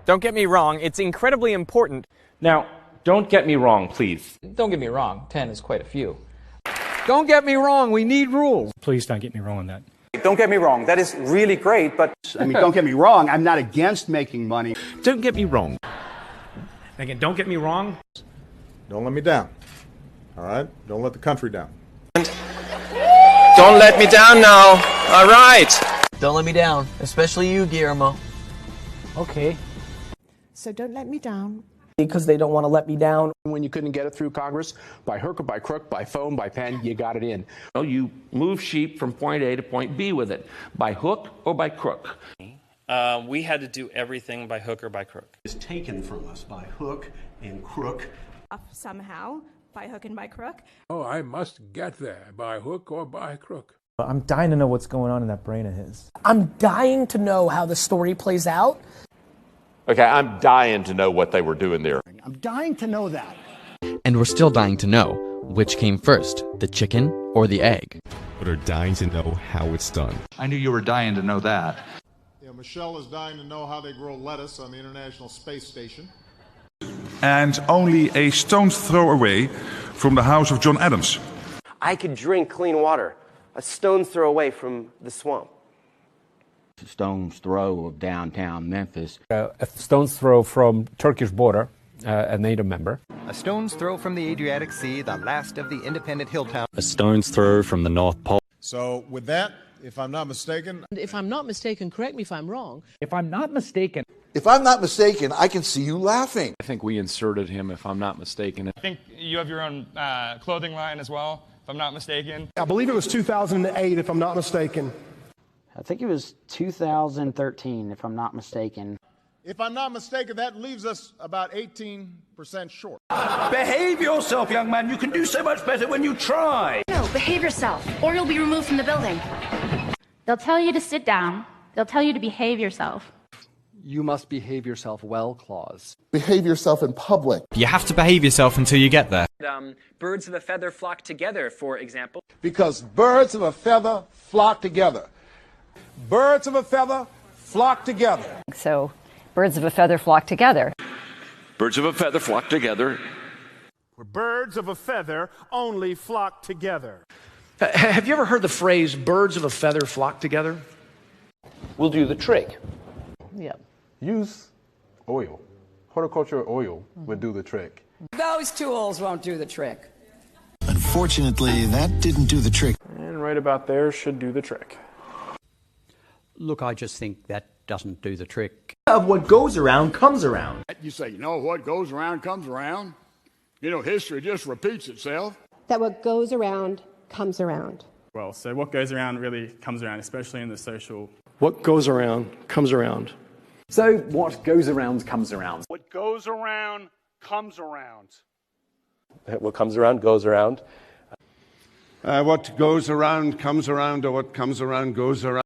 Don't get me wrong, it's incredibly important. Now, don't get me wrong, please. Don't get me wrong, 10 is quite a few. Don't get me wrong, we need rules. Please don't get me wrong on that. Don't get me wrong, that is really great, but... I mean, don't get me wrong, I'm not against making money. Don't get me wrong. Again, don't get me wrong. Don't let me down. All right? Don't let the country down. Don't let me down now. All right. Don't let me down, especially you, Guillermo. Okay. So don't let me down. Because they don't want to let me down. When you couldn't get it through Congress, by hook or by crook, by phone, by pen, you got it in. You move sheep from point A to point B with it, by hook or by crook. We had to do everything by hook or by crook. It's taken from us by hook and crook. Somehow, by hook and by crook. Oh, I must get there by hook or by crook. I'm dying to know what's going on in that brain of his. I'm dying to know how the story plays out. Okay, I'm dying to know what they were doing there. I'm dying to know that. And we're still dying to know which came first, the chicken or the egg. But are dying to know how it's done. I knew you were dying to know that. Yeah, Michelle is dying to know how they grow lettuce on the International Space Station. And only a stone's throw away from the house of John Adams. I could drink clean water a stone's throw away from the swamp. A stone's throw of downtown Memphis. A stone's throw from Turkish border, a NATO member. A stone's throw from the Adriatic Sea, the last of the independent hill towns. A stone's throw from the North Pole. So with that, if I'm not mistaken... If I'm not mistaken, correct me if I'm wrong. If I'm not mistaken... If I'm not mistaken, I can see you laughing. I think we inserted him, if I'm not mistaken. I think you have your own clothing line as well, if I'm not mistaken. I believe it was 2008, if I'm not mistaken. I think it was 2013, if I'm not mistaken. If I'm not mistaken, that leaves us about 18% short. Behave yourself, young man. You can do so much better when you try. No, behave yourself, or you'll be removed from the building. They'll tell you to sit down. They'll tell you to behave yourself. You must behave yourself well clause. Behave yourself in public. You have to behave yourself until you get there. Birds of a feather flock together, for example. Because birds of a feather flock together. Birds of a feather flock together. So, birds of a feather flock together. Birds of a feather flock together. Where birds of a feather only flock together. Have you ever heard the phrase, birds of a feather flock together? We'll do the trick. Yep. Use oil. Horticultural oil would do the trick. Those tools won't do the trick. Unfortunately, that didn't do the trick. And right about there should do the trick. Look, I just think that doesn't do the trick. Of what goes around comes around. You say, what goes around comes around. History just repeats itself. That what goes around comes around. Well, so what goes around really comes around, especially in the social... What goes around comes around. So, what goes around comes around. What goes around comes around. What comes around goes around. What goes around comes around, or what comes around goes around.